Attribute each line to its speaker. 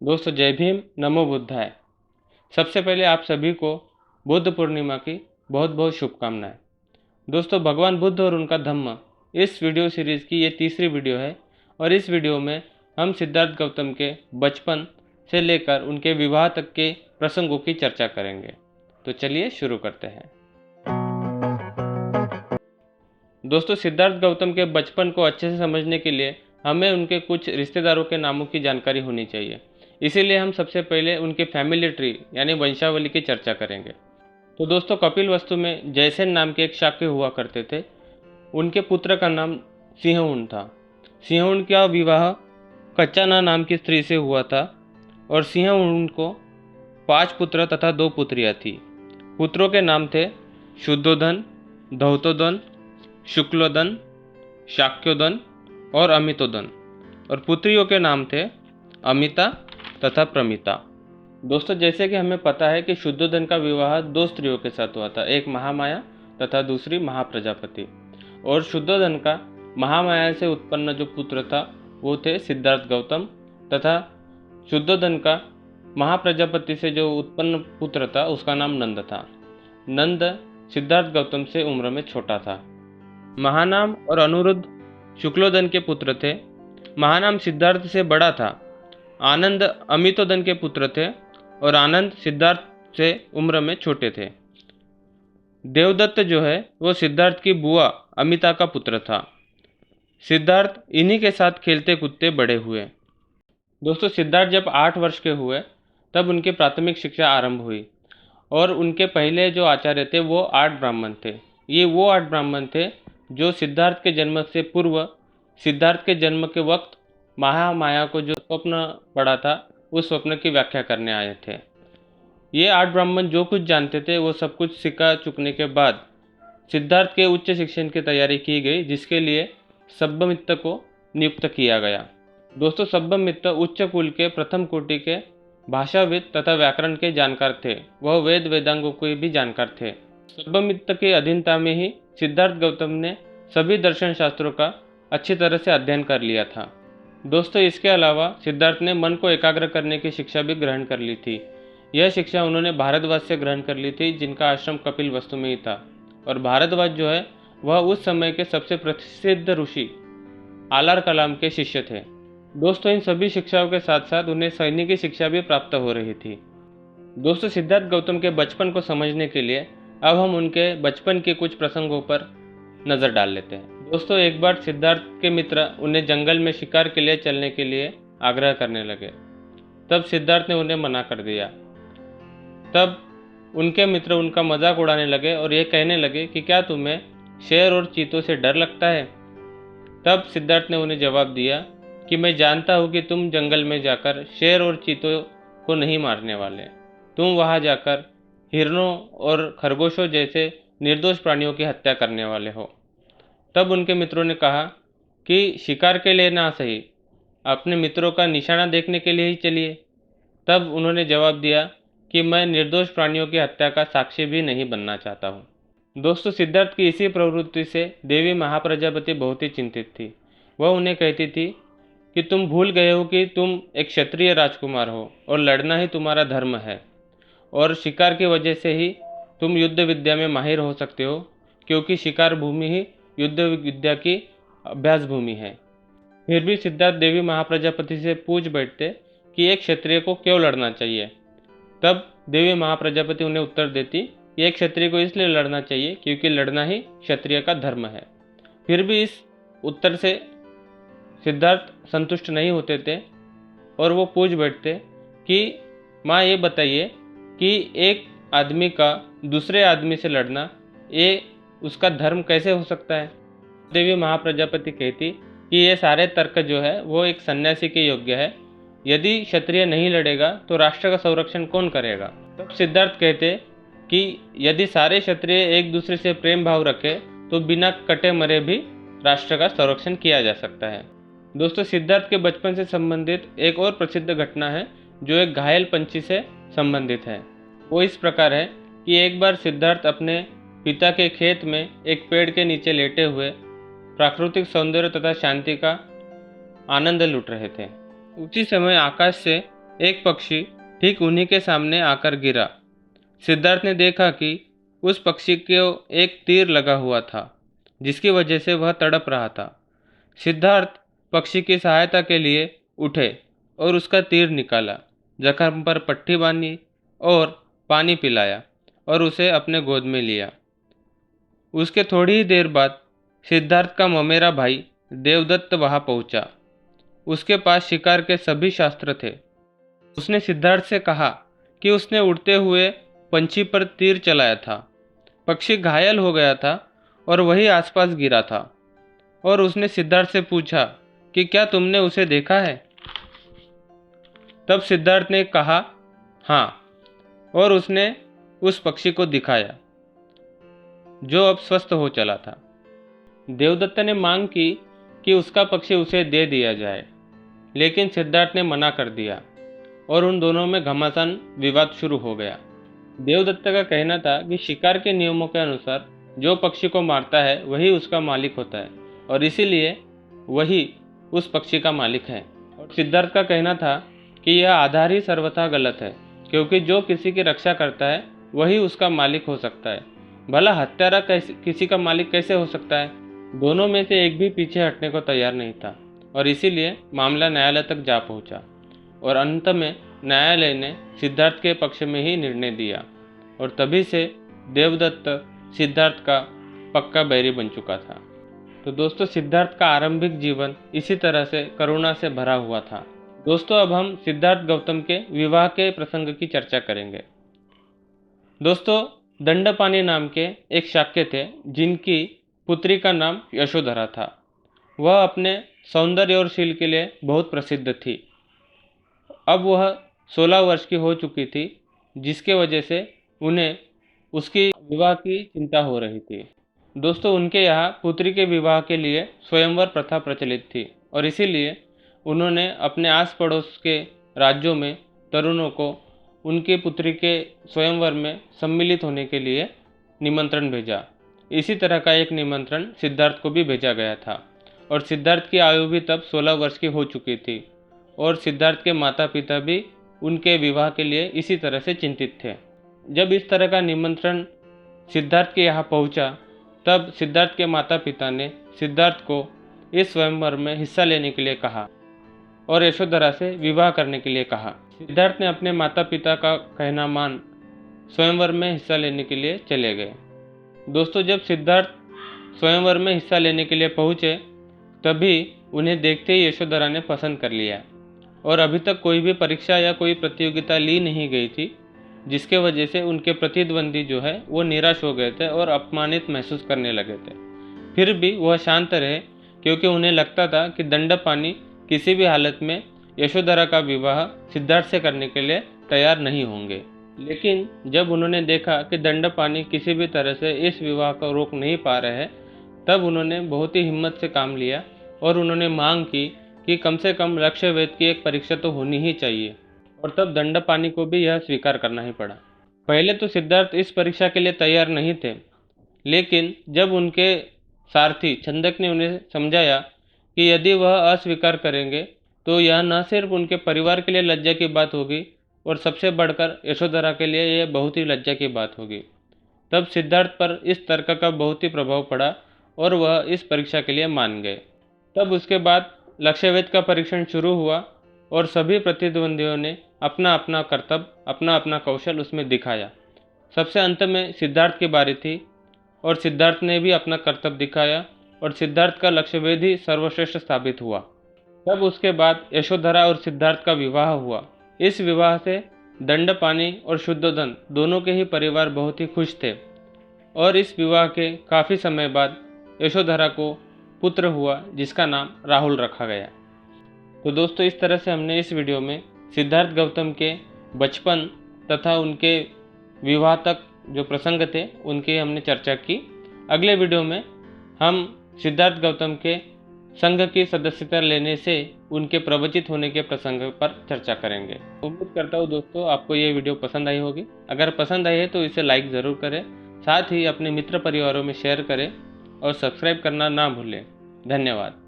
Speaker 1: दोस्तों जय भीम, नमो बुद्धाय। सबसे पहले आप सभी को बुद्ध पूर्णिमा की बहुत बहुत शुभकामनाएं। दोस्तों भगवान बुद्ध और उनका धम्म इस वीडियो सीरीज़ की ये तीसरी वीडियो है और इस वीडियो में हम सिद्धार्थ गौतम के बचपन से लेकर उनके विवाह तक के प्रसंगों की चर्चा करेंगे। तो चलिए शुरू करते हैं। दोस्तों सिद्धार्थ गौतम के बचपन को अच्छे से समझने के लिए हमें उनके कुछ रिश्तेदारों के नामों की जानकारी होनी चाहिए। इसीलिए हम सबसे पहले उनके फैमिली ट्री यानी वंशावली की चर्चा करेंगे। तो दोस्तों कपिलवस्तु में जयसेन नाम के एक शाक्य हुआ करते थे। उनके पुत्र का नाम सिंहउन था। सिंहउन का विवाह कच्चाना नाम की स्त्री से हुआ था और सिंहउन को 5 पुत्र तथा 2 पुत्रियां थी। पुत्रों के नाम थे शुद्धोधन, धौतोदन, शुक्लोदन, शाक्योदन और अमितोदन और पुत्रियों के नाम थे अमिता तथा प्रमिता। दोस्तों जैसे कि हमें पता है कि शुद्धोधन का विवाह 2 स्त्रियों के साथ हुआ था, एक महामाया तथा दूसरी महाप्रजापति। और शुद्धोधन का महामाया से उत्पन्न जो पुत्र था वो थे सिद्धार्थ गौतम तथा शुद्धोधन का महाप्रजापति से जो उत्पन्न पुत्र था उसका नाम नंद था। नंद सिद्धार्थ गौतम से उम्र में छोटा था। महानाम और अनुरुद्ध शुक्लोदन के पुत्र थे। महानाम सिद्धार्थ से बड़ा था। आनंद अमितोदन के पुत्र थे और आनंद सिद्धार्थ से उम्र में छोटे थे। देवदत्त जो है वो सिद्धार्थ की बुआ अमिता का पुत्र था। सिद्धार्थ इन्हीं के साथ खेलते कूदते बड़े हुए। दोस्तों सिद्धार्थ जब 8 वर्ष के हुए तब उनकी प्राथमिक शिक्षा आरंभ हुई और उनके पहले जो आचार्य थे वो 8 ब्राह्मण थे। ये वो 8 ब्राह्मण थे जो सिद्धार्थ के जन्म से पूर्व सिद्धार्थ के जन्म के वक्त महामाया को जो स्वप्न पड़ा था उस स्वप्न की व्याख्या करने आए थे। ये 8 ब्राह्मण जो कुछ जानते थे वो सब कुछ सिखा चुकने के बाद सिद्धार्थ के उच्च शिक्षण की तैयारी की गई, जिसके लिए सब्बमित्त को नियुक्त किया गया। दोस्तों सब्बमित्त उच्च कुल के प्रथम कोटि के भाषाविद तथा व्याकरण के जानकार थे। वह वेद वेदांगों के भी जानकार थे। सब्बमित्त के अधीनता में ही सिद्धार्थ गौतम ने सभी दर्शन शास्त्रों का अच्छी तरह से अध्ययन कर लिया था। दोस्तों इसके अलावा सिद्धार्थ ने मन को एकाग्र करने की शिक्षा भी ग्रहण कर ली थी। यह शिक्षा उन्होंने भारद्वाज से ग्रहण कर ली थी, जिनका आश्रम कपिलवस्तु में ही था। और भारद्वाज जो है वह उस समय के सबसे प्रसिद्ध ऋषि आलार कलाम के शिष्य थे। दोस्तों इन सभी शिक्षाओं के साथ साथ उन्हें सैनिकी शिक्षा भी प्राप्त हो रही थी। दोस्तों सिद्धार्थ गौतम के बचपन को समझने के लिए अब हम उनके बचपन के कुछ प्रसंगों पर नज़र डाल लेते हैं। दोस्तों एक बार सिद्धार्थ के मित्र उन्हें जंगल में शिकार के लिए चलने के लिए आग्रह करने लगे। तब सिद्धार्थ ने उन्हें मना कर दिया। तब उनके मित्र उनका मजाक उड़ाने लगे और ये कहने लगे कि क्या तुम्हें शेर और चीतों से डर लगता है। तब सिद्धार्थ ने उन्हें जवाब दिया कि मैं जानता हूँ कि तुम जंगल में जाकर शेर और चीतों को नहीं मारने वाले। तुम वहाँ जाकर हिरणों और खरगोशों जैसे निर्दोष प्राणियों की हत्या करने वाले हो। तब उनके मित्रों ने कहा कि शिकार के लिए ना सही, अपने मित्रों का निशाना देखने के लिए ही चलिए। तब उन्होंने जवाब दिया कि मैं निर्दोष प्राणियों की हत्या का साक्षी भी नहीं बनना चाहता हूँ। दोस्तों सिद्धार्थ की इसी प्रवृत्ति से देवी महाप्रजापति बहुत ही चिंतित थी। वह उन्हें कहती थी कि तुम भूल गए हो कि तुम एक क्षत्रिय राजकुमार हो और लड़ना ही तुम्हारा धर्म है, और शिकार की वजह से ही तुम युद्ध विद्या में माहिर हो सकते हो, क्योंकि शिकार भूमि ही युद्ध विद्या की अभ्यास भूमि है। फिर भी सिद्धार्थ देवी महाप्रजापति से पूछ बैठते कि एक क्षत्रिय को क्यों लड़ना चाहिए। तब देवी महाप्रजापति उन्हें उत्तर देती कि एक क्षत्रिय को इसलिए लड़ना चाहिए क्योंकि लड़ना ही क्षत्रिय का धर्म है। फिर भी इस उत्तर से सिद्धार्थ संतुष्ट नहीं होते थे और वो पूछ बैठते कि माँ ये बताइए कि एक आदमी का दूसरे आदमी से लड़ना ये उसका धर्म कैसे हो सकता है। देवी महाप्रजापति कहती कि ये सारे तर्क जो है वो एक सन्यासी के योग्य है। यदि क्षत्रिय नहीं लड़ेगा तो राष्ट्र का संरक्षण कौन करेगा। तब सिद्धार्थ कहते कि यदि सारे क्षत्रिय एक दूसरे से प्रेम भाव रखे तो बिना कटे मरे भी राष्ट्र का संरक्षण किया जा सकता है। दोस्तों सिद्धार्थ के बचपन से संबंधित एक और प्रसिद्ध घटना है जो एक घायल पंछी से संबंधित है। वो इस प्रकार है कि एक बार सिद्धार्थ अपने पिता के खेत में एक पेड़ के नीचे लेटे हुए प्राकृतिक सौंदर्य तथा शांति का आनंद लूट रहे थे। उसी समय आकाश से एक पक्षी ठीक उन्हीं के सामने आकर गिरा। सिद्धार्थ ने देखा कि उस पक्षी को एक तीर लगा हुआ था, जिसकी वजह से वह तड़प रहा था। सिद्धार्थ पक्षी की सहायता के लिए उठे और उसका तीर निकाला, जख्म पर पट्टी बांधी और पानी पिलाया और उसे अपने गोद में लिया। उसके थोड़ी ही देर बाद सिद्धार्थ का ममेरा भाई देवदत्त वहां पहुंचा। उसके पास शिकार के सभी शास्त्र थे। उसने सिद्धार्थ से कहा कि उसने उड़ते हुए पंछी पर तीर चलाया था। पक्षी घायल हो गया था और वही आसपास गिरा था। और उसने सिद्धार्थ से पूछा कि क्या तुमने उसे देखा है? तब सिद्धार्थ ने कहा हाँ, और उसने उस पक्षी को दिखाया जो अब स्वस्थ हो चला था। देवदत्त ने मांग की कि उसका पक्षी उसे दे दिया जाए, लेकिन सिद्धार्थ ने मना कर दिया और उन दोनों में घमासान विवाद शुरू हो गया। देवदत्त का कहना था कि शिकार के नियमों के अनुसार जो पक्षी को मारता है वही उसका मालिक होता है और इसीलिए वही उस पक्षी का मालिक है। और सिद्धार्थ का कहना था कि यह आधार ही सर्वथा गलत है, क्योंकि जो किसी की रक्षा करता है वही उसका मालिक हो सकता है। भला हत्यारा किसी का मालिक कैसे हो सकता है? दोनों में से एक भी पीछे हटने को तैयार नहीं था और इसीलिए मामला न्यायालय तक जा पहुंचा और अंत में न्यायालय ने सिद्धार्थ के पक्ष में ही निर्णय दिया और तभी से देवदत्त सिद्धार्थ का पक्का बैरी बन चुका था। तो दोस्तों, सिद्धार्थ का आरंभिक जीवन इसी तरह से करुणा से भरा हुआ था। दोस्तों, अब हम सिद्धार्थ गौतम के विवाह के प्रसंग की चर्चा करेंगे। दोस्तों, दंडपानी नाम के एक शाक्य थे जिनकी पुत्री का नाम यशोधरा था। वह अपने सौंदर्य और शील के लिए बहुत प्रसिद्ध थी। अब वह 16 वर्ष की हो चुकी थी, जिसके वजह से उन्हें उसकी विवाह की चिंता हो रही थी। दोस्तों, उनके यहाँ पुत्री के विवाह के लिए स्वयंवर प्रथा प्रचलित थी और इसीलिए उन्होंने अपने आस पड़ोस के राज्यों में तरुणों को उनकी पुत्री के स्वयंवर में सम्मिलित होने के लिए निमंत्रण भेजा। इसी तरह का एक निमंत्रण सिद्धार्थ को भी भेजा गया था और सिद्धार्थ की आयु भी तब 16 वर्ष की हो चुकी थी और सिद्धार्थ के माता पिता भी उनके विवाह के लिए इसी तरह से चिंतित थे। जब इस तरह का निमंत्रण सिद्धार्थ के यहाँ पहुँचा, तब सिद्धार्थ के माता पिता ने सिद्धार्थ को इस स्वयंवर में हिस्सा लेने के लिए कहा और यशोधरा से विवाह करने के लिए कहा। सिद्धार्थ ने अपने माता पिता का कहना मान स्वयंवर में हिस्सा लेने के लिए चले गए। दोस्तों, जब सिद्धार्थ स्वयंवर में हिस्सा लेने के लिए पहुँचे, तभी उन्हें देखते ही यशोधरा ने पसंद कर लिया और अभी तक कोई भी परीक्षा या कोई प्रतियोगिता ली नहीं गई थी, जिसके वजह से उनके प्रतिद्वंदी जो है वो निराश हो गए थे और अपमानित महसूस करने लगे थे। फिर भी वह शांत रहे, क्योंकि उन्हें लगता था कि दंडपानी किसी भी हालत में यशोधरा का विवाह सिद्धार्थ से करने के लिए तैयार नहीं होंगे। लेकिन जब उन्होंने देखा कि दंडपानी किसी भी तरह से इस विवाह को रोक नहीं पा रहे हैं, तब उन्होंने बहुत ही हिम्मत से काम लिया और उन्होंने मांग की कि कम से कम लक्ष्य वेद की एक परीक्षा तो होनी ही चाहिए। और तब दंडपानी को भी यह स्वीकार करना ही पड़ा। पहले तो सिद्धार्थ इस परीक्षा के लिए तैयार नहीं थे, लेकिन जब उनके सारथी छंदक ने उन्हें समझाया कि यदि वह अस्वीकार करेंगे तो यह न सिर्फ उनके परिवार के लिए लज्जा की बात होगी और सबसे बढ़कर यशोधरा के लिए यह बहुत ही लज्जा की बात होगी, तब सिद्धार्थ पर इस तर्क का बहुत ही प्रभाव पड़ा और वह इस परीक्षा के लिए मान गए। तब उसके बाद लक्ष्यवेद का परीक्षण शुरू हुआ और सभी प्रतिद्वंदियों ने अपना अपना कर्तव्य, अपना अपना कौशल उसमें दिखाया। सबसे अंत में सिद्धार्थ की बारी थी और सिद्धार्थ ने भी अपना कर्तव्य दिखाया और सिद्धार्थ का लक्ष्यवेद ही सर्वश्रेष्ठ साबित हुआ। तब उसके बाद यशोधरा और सिद्धार्थ का विवाह हुआ। इस विवाह से दंडपानी और शुद्धोधन दोनों के ही परिवार बहुत ही खुश थे और इस विवाह के काफ़ी समय बाद यशोधरा को पुत्र हुआ, जिसका नाम राहुल रखा गया। तो दोस्तों, इस तरह से हमने इस वीडियो में सिद्धार्थ गौतम के बचपन तथा उनके विवाह तक जो प्रसंग थे उनकी हमने चर्चा की। अगले वीडियो में हम सिद्धार्थ गौतम के संघ की सदस्यता लेने से उनके प्रवचित होने के प्रसंग पर चर्चा करेंगे। उम्मीद करता हूँ दोस्तों आपको ये वीडियो पसंद आई होगी। अगर पसंद आई है तो इसे लाइक ज़रूर करें, साथ ही अपने मित्र परिवारों में शेयर करें और सब्सक्राइब करना ना भूलें। धन्यवाद।